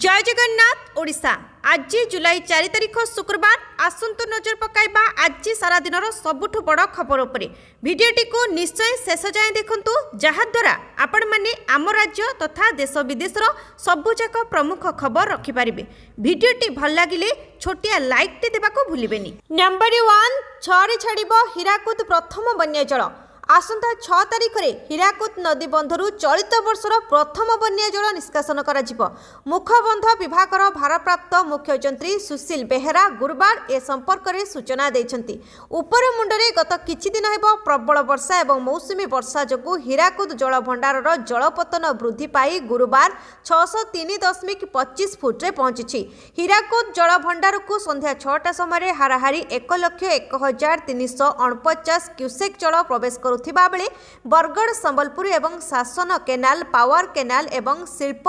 जय जगन्नाथ ओडिशा। आज जुलाई 4 तारिख शुक्रवार आसंतु नजर पकाइबा आज सारा दिन सबुठ बड़ खबर उपरे। भिडियोटी को निश्चय शेष जाए देखंतु, जहाद्वारा आपण माने आम राज्य तथा देश विदेशर सबुजाक प्रमुख खबर रखिपारे। भिडियोटी भल लगिले छोटिया लाइक टे देबाको भूलिबेनी। नंबर 1 छरे छाड़िबो हीराकुद प्रथम बन्या जल। आसंता 6 तारिख में हीराकुद नदी बंधरु चलित वर्षर प्रथम बन्या जल निष्कासन करा मुखबंध विभाग भारप्राप्त मुख्य जंत्री सुशील बेहेरा गुरुवार ए संपर्क में सूचना देछंती। उपर मुंडरे गत किछि दिन हेबो प्रबल वर्षा एवं मौसुमी वर्षा जोगु हीराकुद जल भंडार जलपतन वृद्धि पाई गुरुवार 603.25 फुट रे पहुंची। हीराकुद जल भंडार को संध्या 6टा समय हाराहारी 1,01,349 क्यूसेक जल प्रवेश बेले बरगढ़ संबलपुर एवं शासन केनाल पावर केनाल एवं शिल्प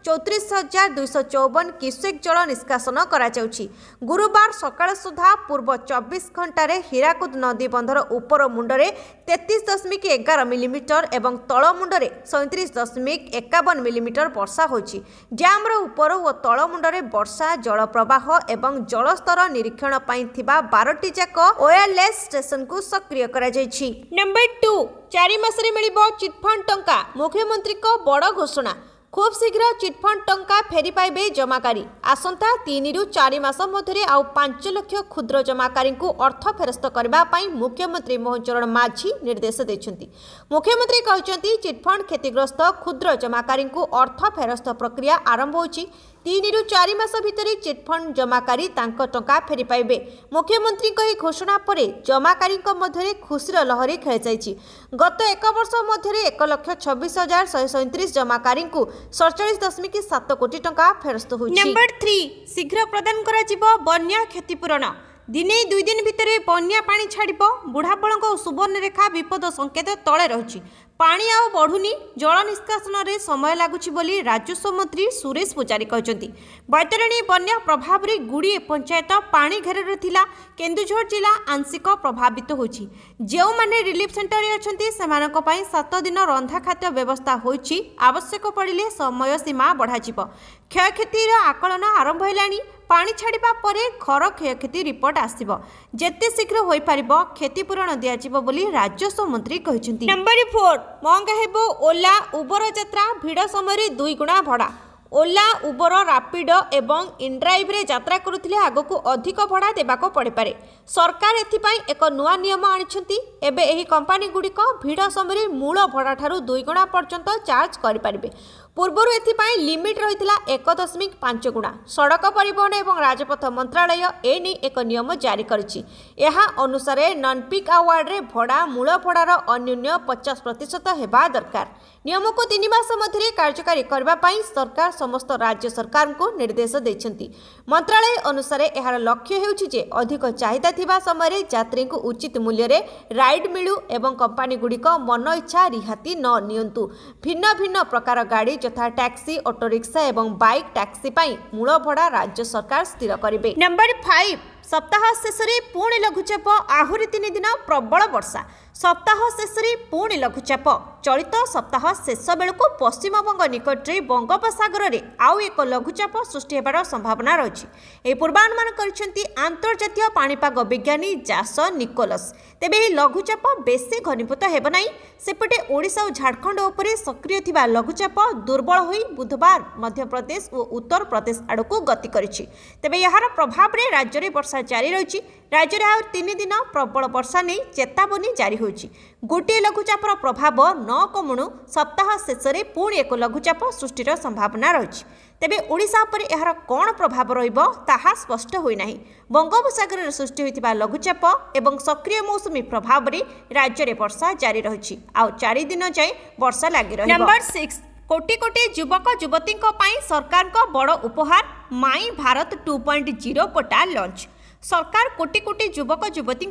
34,254 क्यूसेक जल निष्कासन करा जाउछि। गुरुवार सकाळ सुधा पूर्व 24 घंटार हीराकुद नदी बंधर उपर मुंडरे 33.11 मिलीमीटर एवं तल मुंडरे 37.51 मिलीमीटर वर्षा होछि। डैम उपर और तल मुंडरे वर्षा जल प्रवाह एवं जलस्तर निरीक्षण पई थिबा 12टी जाक ओएलएस स्टेशन को सक्रिय करा जाइछि। नंबर 2 4 मासरे मिलिबो चिटफंड टंका। मुख्यमंत्री को बड़ घोषणा। खूब शीघ्र चिटफंड टंका फेरी पाइबे जमाकारी। आसंता 3 रु 4 मास मध्य आउ 5 लाख क्षुद्र जमाकारी को अर्थ फेरस्त करने मुख्यमंत्री मोहन चरण माझी निर्देश देछंती। मुख्यमंत्री कहते चिटफंड क्षतिग्रस्त क्षुद्र जमाकारी को अर्थ फेरस्त प्रक्रिया आरंभ होछि। 3 रु 4 मास भितर चिटफंड जमाकारी तांको टंका फेरी पाइबे। मुख्यमंत्री को घोषणा पर जमाकारी मध्य खुशीर लहरी खेल जाइछि। गत 1 वर्ष मध्य 1,26,137 जमाकारी को 47.7 कोटी टंका फेरस्त होछि। नंबर 3 शीघ्र प्रदान करा जिवो बन्या क्षतिपूरण। दिने 2 दिन भितर बन्या पानी छाड़िबो। बुढ़ापड़ सुवर्णरेखा विपद संकेत तले रहुछि। पानी आउ बढ़ुनी। जल निष्कासन में समय लगुच बोली राजस्व मंत्री सुरेश पूजारी कहते। बैतरणी बन्या प्रभाव में गुड़िए पंचायत पानी घेर थिला। केन्दुझर जिला आंशिक प्रभावित होछि। जो माने रिलीफ सेंटर रे अछंती सेमानक पई 7 दिन रंधा खाद्य व्यवस्था होछि। आवश्यक पड़िले समय सीमा बढ़ा जिवो। क्षयक्षतिर आकलन आरंभ हेलानी। पानी छाड़िबा परे घर क्षयक्षति रिपोर्ट आसिबो। जेते शीघ्र होई पारिबो क्षतिपूरण दिया जिवो बोली राजस्व मंत्री कहिसेंती। नंबर 4 महंगा हेबो ओला उबर यात्रा। भिड़ समय 2 गुणा भड़ा। ओला उबर रापिड एवं इनड्राइव रे यात्रा करुथिले आगको अधिक भड़ा देबाको पड़े पारे। सरकार एथिपाई एक नुआ नियम आनिछंती। एबे एही कंपनी गुड़िक भिड़ समय मूल भड़ा ठारू 2 गुणा पर्यंत चार्ज करि पारिबे। पूर्वर एथिपाई लिमिट रहितला 1.5 गुणा। सड़क परिवहन एवं राजपथ मंत्रालय एने एक नियम जारी करिछि। एहा अनुसार नॉन पीक आवार्ड रे भड़ा मूल भड़ार अन्यून्य 50% हेबा दरकार। नियम को 3 मास मध्य कार्यकारी करबा पई सरकार समस्त राज्य सरकार को निर्देश दैछंती। मंत्रालय अनुसार एहार लक्ष्य हेउछि जे अधिक चाहिदा थिबा समय यात्री को उचित मूल्य रे राइड मिलू एवं कंपनी गुड़िक मन इच्छा रिहाती न नियंतु। भिन्न भिन्न प्रकार गाड़ी तथा टैक्सी ऑटो रिक्शा एवं बाइक टैक्सी पाई मूल भड़ा राज्य सरकार स्थिर करिवे। नंबर 5 सप्ताह शेष में पुणी लघुचाप। आहुरी 3 दिन प्रबल वर्षा। सप्ताह शेष में पुणी लघुचाप। चलित सप्ताह शेष बेलू पश्चिमबंग निकटरे बंगोपसागर में आउ एक लघुचाप सृष्टि होबार संभावना रही। यह पूर्वानुमान करछंती अंतर्जातीय पाणीपाग विज्ञानी जासन निकोलस। तेबे यह लघुचाप बेसी घनीभूत हेब नाही। सेपटे ओडिशा और झारखंड उपरे सक्रिय थिबा लघुचाप दुर्बल होई बुधवार मध्य प्रदेश और उत्तर प्रदेश आड़कू गति करिछि। तेबे यार प्रभाव रे राज्य रे वर्षा जारी रही। राज्य में आउ 3 दिन प्रबल वर्षा नहीं चेतावनी जारी होछि। गोटे लघुचापर प्रभाव न कमुणु सप्ताह शेष में पुणी एक लघुचाप सृष्टिर संभावना रही। तेबे ओडिशा पर यार कौन प्रभाव रहिबो ताहा स्पष्ट होई नाही। बंगोपसागर में सृष्टि होइतिबा लघुचाप एवं सक्रिय मौसुमी प्रभाव में राज्य में वर्षा जारी रही। आउ 4 दिन जाए वर्षा लगी रहिबो। नंबर 6 कोटी कोटी युवक युवती सरकार को बड़ उपहार। My Bharat 2.0 portal launch. सरकार कोटी कोटी युवक युवती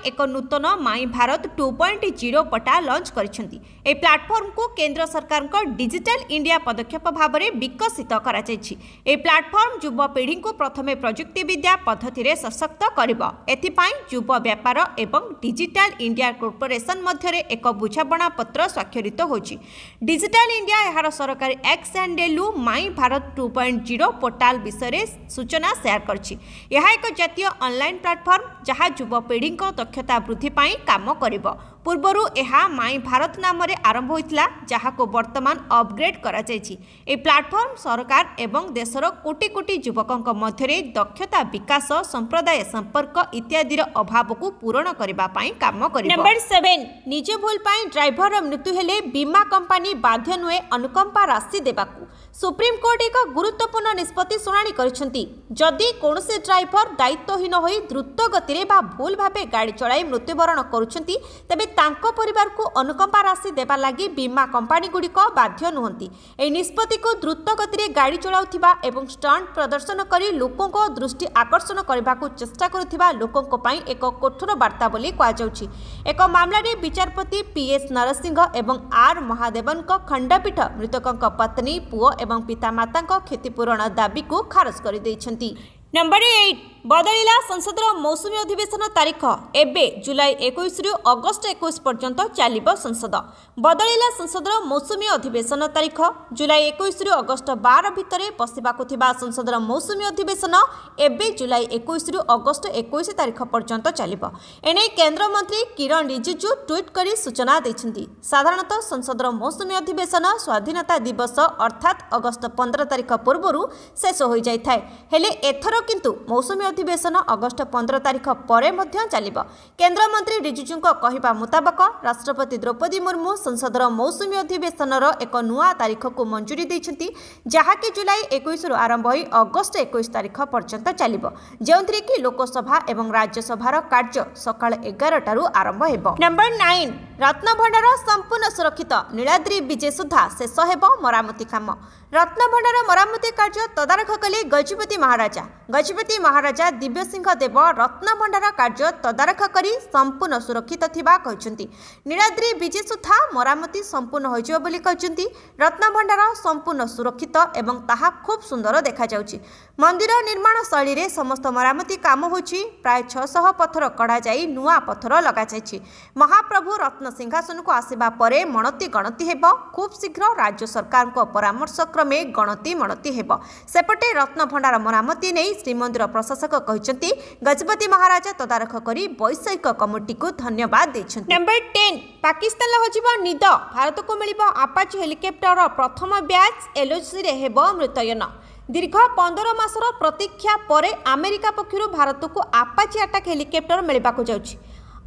एक नूतन माई भारत 2.0 पोर्टाल लॉन्च करिसेंती। ए प्लेटफॉर्म को केंद्र सरकार को डिजिटल इंडिया पदक्षेप भाव में विकसित करा जायछि। ए प्लेटफॉर्म युव पीढ़ी को प्रथमे प्रजुक्ति विद्या पद्धति रे सशक्त करिबो। एथिपाई युव व्यापार एवं डिजिटल इंडिया कॉर्पोरेशन मध्य एक बुझामणा पत्र स्वाक्षरित होछि। डिजिटल इंडिया एहार सरकारी x handle my Bharat 2.0 portal विषय सूचना शेयर करछि। यह एक जातीय ऑनलाइन प्लेटफॉर्म जहां युव पीढ़ी दक्षता वृद्धि पाई काम करिबो। पूर्वरु एहा माई भारत नाम रे आरंभ होइतला जहां को वर्तमान अपग्रेड करा जायछि। ए प्लेटफॉर्म सरकार एवं देशर कोटी कोटी युवकक मध्यरे दक्षता विकास संप्रदाय संपर्क इत्यादिर अभाव को पूरण करिबा पाई काम करिबो। नंबर 7 निजे भूल पाई ड्राइवर मृत्यु हेले बीमा कंपनी बाध्य नुए अनुकंपा राशि देबाकू। सुप्रीम कोर्ट एक गुरुत्वपूर्ण निष्पत्ति शुणाणी करिसेंती। जदि कोनोसी ड्राइवर दायित्वहीन होई द्रुत गति रे बा भूल भाबे गाड़ी चलाई मृत्युवरण करुछंती तबे तांको परिवार को अनुकंपा राशि देबा लागि बीमा कंपनी गुड़िक बाध्य नुहंती। ए निष्पत्ति को द्रुत गति रे गाड़ी चलाउथिबा एवं स्टंट प्रदर्शन करी लोकों को दृष्टि आकर्षण करबा को चेष्टा करुथिबा लोकों को पाई एक कठोर वार्ता बोली कहा जाउछि। एक मामला रे विचारपति पीएस नरसिंह एवं आर महादेवन को खंडपीठ मृतकक पत्नी पुओ एवं पितामाता क्षतिपूरण दाबी को खारज कर दैछंती। नंबर 8 बदलिला संसद मौसुमी अधिवेशन तारीख एबे जुलाई 21 रु अगस्त 21 पर्यंत चलिबो। संसद बदलिला संसद मौसुमी अधिवेशन तारीख जुलाई 21 रु अगस्त 12 भितरे बसिबाकु थिबा संसद मौसुमी अधिवेशन एबे जुलाई 21 रु अगस्त 21 तारीख पर्यंत चलिबो। एने केंद्र मंत्री किरण रिजिजू ट्वीट करी सूचना दैछंती। साधारणतः संसद मौसुमी अधिवेशन स्वाधीनता दिवस अर्थात अगस्त 15 तारीख पूर्वरु शेष होई जाय थाए। हेले एथर किंतु मौसुमी अधिवेशन अगस्त 15 तारीख परे मध्य चलिबो। केंद्र मंत्री रिजिजूक कहिबा मुताबक राष्ट्रपति द्रौपदी मुर्मू संसदर मौसुमी अधिवेशनर एक नुआ तारीख को मंजूरी दैछंती जहाकि जुलाई 21 रु आरंभ होई अगस्त 21 तारीख पर्यंत चलिबो, जेउंथरे कि लोकसभा एवं राज्यसभार कार्य सकाळ 11 टारु आरंभ हेबो। नंबर 9 रत्नभंडार संपूर्ण सुरक्षित नीलाद्री विजय सुधा शेष हेबो मरामती काम। रत्नभंडार मरामती कार्य तदारख कले गजपति महाराजा। गजपति महाराजा दिव्य सिंह देव रत्नभंडार कार्य तदारख करी संपूर्ण सुरक्षित थिबा कहचंती। नीलाद्री विजय सुधा मरामती संपूर्ण होइजो बोली कहचंती। रत्नभंडार संपूर्ण सुरक्षित एवं ताहा खूब सुंदर देखा जाउची। मंदिर निर्माण शैली रे समस्त मरामती काम होची। प्राय 600 पत्थर कड़ा जाई नुआ पत्थर लगा जायछि। महाप्रभु रत्न सिंहासन को आसीबा परे मणती गणती हेबो। खूब शीघ्र राज्य सरकार को परामर्श क्रमे गणती मणती हेबो। सेपटे रत्नभंडार मरामती नहीं श्रीमंदिर प्रशासक कहचंती गजपति महाराजा तदारख करी वैषयिक कमिटी को धन्यवाद दैछंती। नंबर 10 पाकिस्तान होजिबो निद भारत को मिलिबो अपाचे हेलिकॉप्टर प्रथम बैच एलओसी रे हेबो मृतयन। दीर्घ 15 मासर प्रतीक्षा परे अमेरिका पक्षरु भारत को अपाचे अटैक हेलिकॉप्टर मिलबा को जाउछि।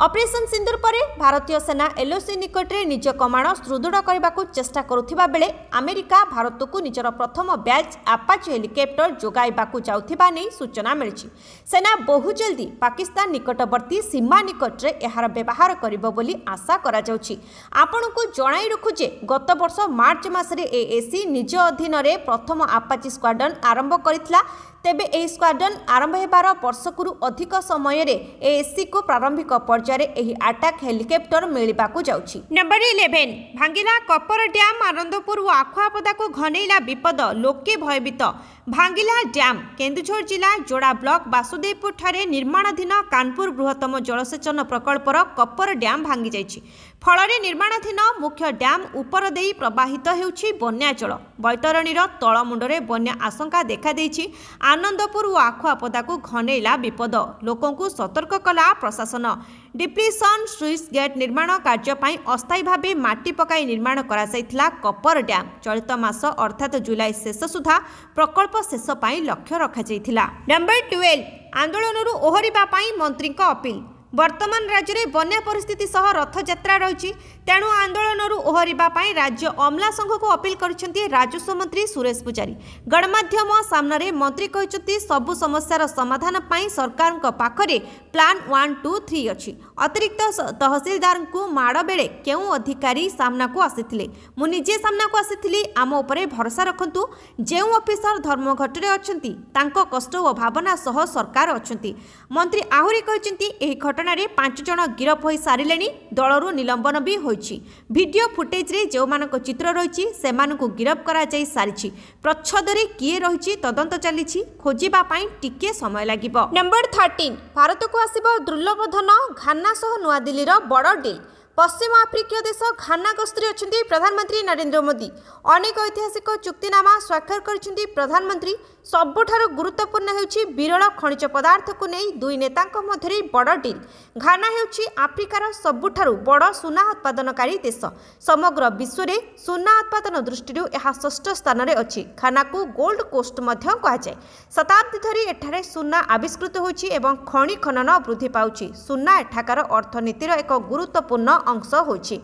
ऑपरेशन सिंदूर परे भारतीय सेना एलओसी निकट में निज कमाण सुदृढ़ करने को चेष्टा करुथिबा बेले अमेरिका भारत को निजर प्रथम बैच अपाचे हेलिकॉप्टर जोगाइबा को जाउथिबा नै सूचना मिलछि। सेना बहु जल्दी पाकिस्तान निकटवर्ती सीमा निकट में यार व्यवहार करिबो बोली आशा करा जाउछि। आपनको जणाई रखु जे गत वर्ष मार्च मासरे एएसी निज अधीन रे प्रथम अपाचे स्क्वाड्रन आरंभ करितला। तेबे ए स्क्वाड्रन आरंभ हेबार वर्षकु अधिक समय रे एएसी को प्रारंभिक पर्यायर एही अटैक हेलिकॉप्टर मिलबा को जाउछि। नंबर 11 भांगिला कपर डैम आनंदपुर और आखुआपदा को घनेला विपद लोके भयभीत। भांगिला डैम केन्दुझर जिला जोड़ा ब्लॉक वासुदेवपुर ठारे निर्माणाधीन कानपुर बृहत्तम जलसेचन प्रकल्पर कपर डैम भांगी जाइछि। फଳରେ निर्माणाधीन मुख्य डैम उपर देई प्रवाहित हेउछि बन्या जल। बैतरणीर तळमुंडरे बन्या आशंका देखा देइछि। आनंदपुर और आखुआपदा को घनेला विपद लोकों को सतर्क कला प्रशासन। डिप्रेशन स्विच गेट निर्माण कार्य पाई अस्थायी भावे माटी पकाई निर्माण करा जायथिला कपर डैम। चलित मास अर्थात जुलाई शेष सुधा प्रकल्प शेष पाई लक्ष्य रखा जायथिला। नंबर 12 आंदोलन ओहरिबा पाई मंत्री अपील। वर्तमान राज्य में बन्या परिस्थिति सह रथयात्रा रही तेणु आंदोलन ओहरिबा पई राज्य अमला संघ को अपील करछन्ती राजस्व मंत्री सुरेश पुजारी। गणमाध्यम सामने मंत्री कहते सबु समस्यार समाधान पई सरकार पाखरे प्लान 1, 2, 3 अच्छी। अतिरिक्त तहसीलदार को माड़ बेले केउ अधिकारी सामना को आसीथिले मु निजे सामना को आसीथिली आम उपरे भरोसा रखंतु जेउ ऑफिसर धर्मघटरे अछंती तांको कष्ट और भावना सह सरकार अछंती। मंत्री आहुरी कहचंती एही घटना रे 5 जण गिरफ होई सारिलेनी दलरु निलंबन भी होईची। वीडियो फुटेज रे जेउ मानको चित्र रहिची सेमानकु गिरफ करा जाई सारिची। प्रच्छदरे किए रहिची तदंत चलीची खोजिबा पई टिके समय लागिबो। नंबर 13 भारत को आसीबो दुर्लभधन घाना सह नुआ दिल्ली रो बड़ डील। पश्चिम आफ्रिकीय देश घाना गस्तरे अच्छी प्रधानमंत्री नरेंद्र मोदी अनेक ऐतिहासिक चुक्तिनामा स्वाक्षर करछन्ती प्रधानमंत्री। सबुठारु गुरुत्वपूर्ण हेउछि विरल खनिज पदार्थ को नहीं दुई नेतांक मध्यरे बड़ डील। घाना हेउछि आफ्रिकार सबुठारु बड़ सुना उत्पादनकारी देश। समग्र विश्व में सुना उत्पादन दृष्टि यह 6ठ स्थान में अच्छी। घाना को गोल्ड कोस्ट मध्य कहुए। शताब्दी धरी एठारे सुना आविष्कृत होछि एवं खनि खनन वृद्धि पाउछि। सुना एठाकार अर्थनीतिर एक गुरुत्वपूर्ण अंश होछि।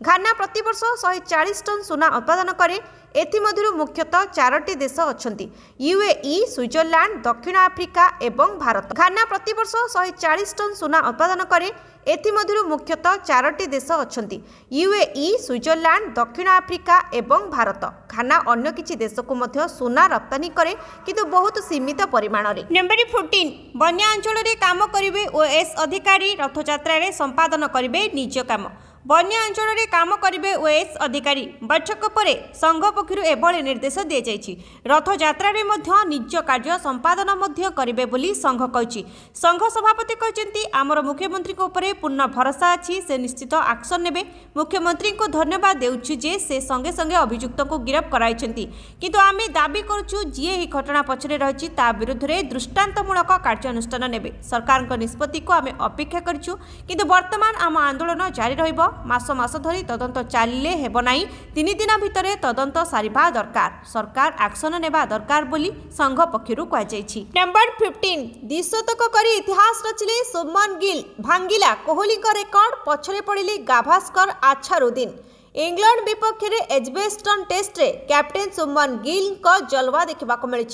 घाना प्रतिवर्ष 140 टन सुना उत्पादन करे। एथिमध्यरु मुख्यतः 4टी देश अछंती यूएई, स्विट्जरलैंड, दक्षिण आफ्रिका एवं भारत। घाना प्रतिवर्ष 140 टन सुना उत्पादन करे। एथिमध्यरु मुख्यतः 4टी देश अछंती यूएई, स्विट्जरलैंड, दक्षिण आफ्रिका एवं भारत। घाना अन्य किछि देश को मध्य सुना रप्तानी करे किंतु बहुत सीमित परिमाण रे। नंबर 14 बन्या अंचल रे काम करिवे ओएस अधिकारी रथयात्रा रे संपादन करिवे निज काम। बन्या अंचल रे काम करिवे ओएस अधिकारी बैठक पर संघ पक्षरु एभली निर्देश दिया जायछि। रथयात्रा रे मध्य निज कार्य संपादन मध्य करिवे बोली संघ कहिछि। संघ सभापति कहचंती आमर मुख्यमंत्री को ऊपर पूर्ण भरोसा अछि से निश्चित एक्शन नेबे। मुख्यमंत्री को धन्यवाद देउछि जे से संगे संगे अभियुक्त को गिरफ्त कराइछंती किंतु आमे दाबी करछु जे एही घटना पछरे रहिछि ता विरुद्ध रे दृष्टांतमूलक कार्यानुष्ठान नेबे। सरकार को निष्पत्ति को आमे अपेक्षा करछु किंतु वर्तमान आम आंदोलन जारी रहिबो। मास मास धरी तदंत चलिले हेब नाही। 3 दिन भितरे तदंत सारिबा दरकार। सरकार एक्शन नेबा दरकार बोली संघ पक्षरु कहा जायछि। नंबर 15 द्विशतक करी इतिहास रचिले शुभमन गिल। भांगिला कोहली का रेकर्ड पछरे पड़िले गाभास्कर आछारुद्दीन। इंग्लैंड विपक्ष में एजबेस्टन टेस्ट रे कैप्टेन शुभमन गिल का जलवा देखा मिली।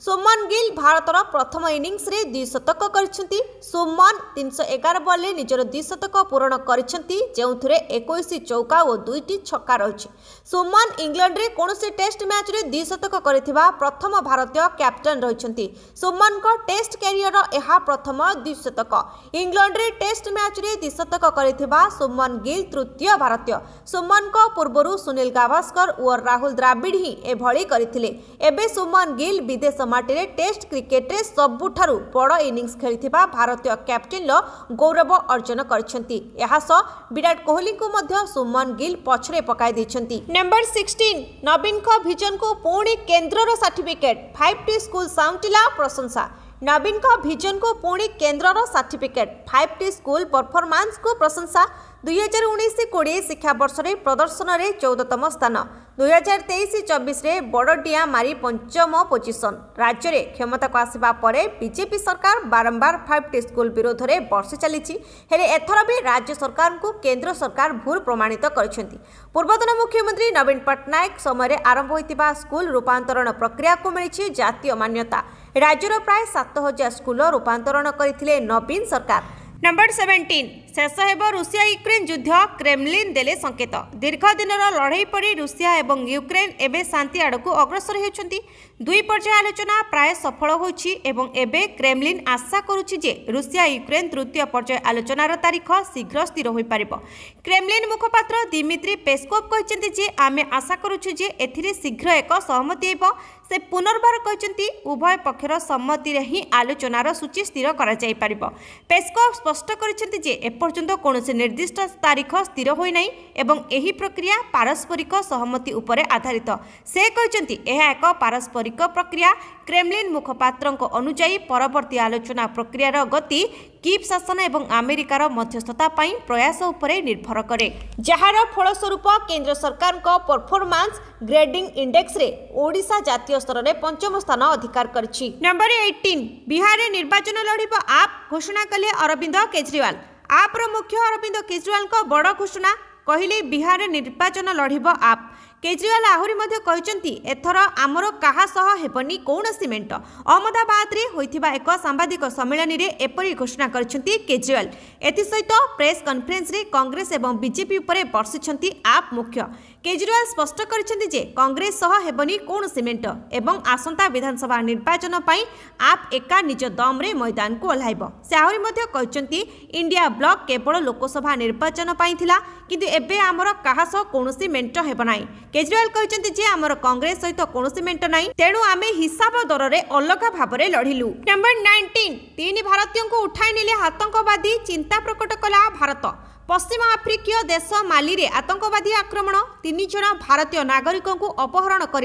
शुभमन गिल भारतर प्रथम इनिंग्स रे द्विशतक करछंती। शुभमन 311 बॉल रे निजर द्विशतक पूरण करछंती जेउथरे 21 चौका और 2टी छक्का रहिछि। शुभमन इंग्लैंड रे कोनोसी टेस्ट मैच रे द्विशतक करिथिबा प्रथम भारतीय कैप्टेन रहिछंती। शुभमन को टेस्ट कैरियर यह प्रथम द्विशतक। इंग्लैंड रे टेस्ट मैच रे द्विशतक करिथिबा शुभमन गिल तृतीय भारतीय। शुभमन पूर्वरु सुनील गाभास्कर और राहुल द्राविड़ ही एभली करथिले। एबे शुभमन गिल विदेश माटी रे टेस्ट क्रिकेट रे सबुठारु बड़ इनिंग्स खेलिथिबा भारतीय कैप्टेन लो गौरव अर्जन करछंती। एहासो विराट कोहली को मध्य शुभमन गिल पछरे पकाई दैछंती। नंबर 16 नवीन को विजन को पुणी केंद्र रो सर्टिफिकेट 5T स्कूल साउंटिला प्रशंसा। नवीन को विजन को पुणी केंद्र रो सर्टिफिकेट 5T स्कूल परफॉर्मेंस को प्रशंसा। 2019-20 शिक्षा वर्ष रे प्रदर्शन रे 14तम स्थान। 2023-24 रे बड़डिया मारी 5म पोजिशन। राज्य रे क्षमता को आसीबा परे बीजेपी सरकार बारंबार 5T स्कूल विरोध रे वर्ष चलीछि हेले एथर भी राज्य सरकार को केंद्र सरकार भूल प्रमाणित करछंती। पूर्वतन मुख्यमंत्री नवीन पटनायक समय रे आरंभ होइतिबा स्कूल रूपांतरण प्रक्रिया को मिलिछि जातीय मान्यता। राज्यर प्राय 7000 स्कूल रूपांतरण करथिले नवीन सरकार। नंबर 17 शेष हेब रूसिया यूक्रेन युद्ध क्रेमलिन देले संकेत। दीर्घ दिन लड़ाई पर रूसिया एवं यूक्रेन एबे शांति आड़क अग्रसर होती। 2 पर्याय आलोचना प्राय सफल होछि एवं एबे क्रेमलिन आशा करुछि जे रूसिया यूक्रेन तृतीय पर्याय आलोचनार तारीख शीघ्र स्थिर होई पारिबो। क्रेमलिन मुखपात्र दिमित्री पेस्कोव कहचंती जे आमे आशा करुछु जे एथिरे शीघ्र एक सहमति हेबो। से पुनर्बार कहचंती उभय पक्षर सम्मति रे ही आलोचनार सूची स्थिर करा जाई पारिबो। पेस्कोव स्पष्ट करिसेंती जे एपर्यंत कोनोसी निर्दिष्ट तारीख स्थिर होई नै एवं एही प्रक्रिया पारस्परिक सहमति उपरे आधारित। से कहचंती एहा एक पारस्परिक प्रक्रिया। क्रेमलिन मुखपात्रଙ୍କ अनुसार परवर्ती आलोचना प्रक्रियार गति कीव शासन एवं अमेरिकार मध्यस्थता पाई प्रयास उपरे निर्भर करे, जहार फलस्वरूप केंद्र सरकार को परफॉर्मेंस ग्रेडिंग इंडेक्स रे ओडिशा जातीय स्तर में 5म स्थान अधिकार करछि। नंबर 18 बिहार रे निर्वाचन लड़िबा आप घोषणा कले अरविंद केजरीवाल। आप्र मुख्य अरविंद केजरीवाल बड़ घोषणा कहले बिहार निर्वाचन लड़ब आप। केजरीवाल आहरी मध्य कहते एथर आमर कहा सह हेबनी कौनसी मेंट। अहमदाबाद रे होइथिबा एक सांबादिक सम्मेलन रे एपरी घोषणा करछंती केजरीवाल। एथिसहित प्रेस कॉन्फ्रेंस रे कांग्रेस एवं बीजेपी उपरे बर्षिछंती आप मुख्य। केजरीवाल स्पष्ट करछंती जे कांग्रेस सह हेबनी कौनसी मेंट एवं आसंता विधानसभा निर्वाचन पई आप एका निज दम रे मैदान को ओह्लाइब। से आहरी मध्य कहछंती इंडिया ब्लॉक केवल लोकसभा निर्वाचन पई थिला किंतु एबे आमर कहा सह कौनसी मेंट हेब नाही। केजरीवाल कहते जे आमर कांग्रेस सहित कौनसी मेंट नहीं, तेणु आमे हिसाब दर रे अलग भाबरे लढिलु। नंबर 19 तीन भारतीयों को उठाई नेले आतंकवादी, चिंता प्रकट कला भारत। पश्चिम आफ्रिकीय देश माली रे आतंकवादी आक्रमण, 3 जन भारतीय नागरिकों को अपहरण कर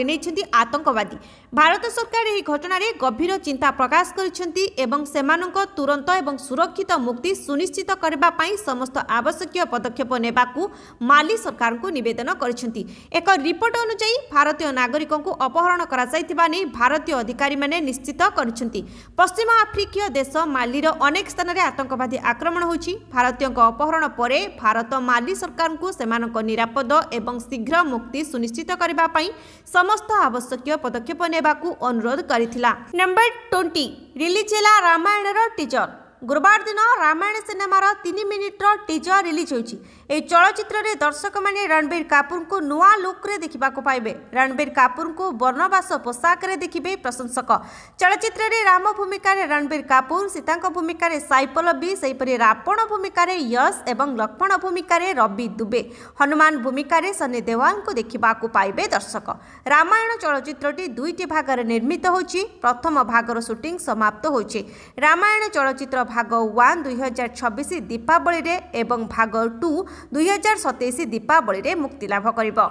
आतंकवादी। भारत सरकार यह घटना रे गंभीर चिंता प्रकाश करिसेंती एवं सेमानक तुरंत एवं सुरक्षित मुक्ति सुनिश्चित करबा पई समस्त आवश्यक पदक्षेप नेबाकू माली सरकार को निवेदन करिसेंती। एक रिपोर्ट अनुसार भारतीय नागरिकों को अपहरण करा जायतिबा नै भारतीय अधिकारी माने निश्चित करिसेंती। पश्चिम आफ्रिकीय देश माली रो अनेक स्थान रे आतंकवादी आक्रमण होछि। भारतीयों को अपहरण भारत माली सरकार को सेमानक निरापद एवं शीघ्र मुक्ति सुनिश्चित करबा पई समस्त आवश्यक पदक्षेप नेबाकू अनुरोध करिथिला। नंबर 20 रिलीज ହେଲା रामायण टीजर। गुरुवार दिन रामायण सिनेमार 3 मिनिट्र टीजर रिलीज होइछि। एही चलचित्र रे दर्शक माने रणबीर कपूर को नुआ लुक रे देखिबा को पाइबे। रणबीर कपूर को वर्णवास पोशाक रे देखिबे प्रशंसक। चलचित्र रे राम भूमिका रे रणबीर कपूर, सीतांक भूमिका रे साई पल्लवी, सेहिपरि रावण भूमिका रे यश एवं लक्ष्मण भूमिका रे रवि दुबे, हनुमान भूमिका रे सनी देओल को देखिबा को पाइबे दर्शक। रामायण चलचित्रटी 2टी भाग रे निर्मित होछि। प्रथम भागर शूटिंग समाप्त होछि। रामायण चलचित्र भाग 1 2026 दीपावली रे एवं भाग 2 2027 दीपावली रे मुक्ति लाभ करिबो।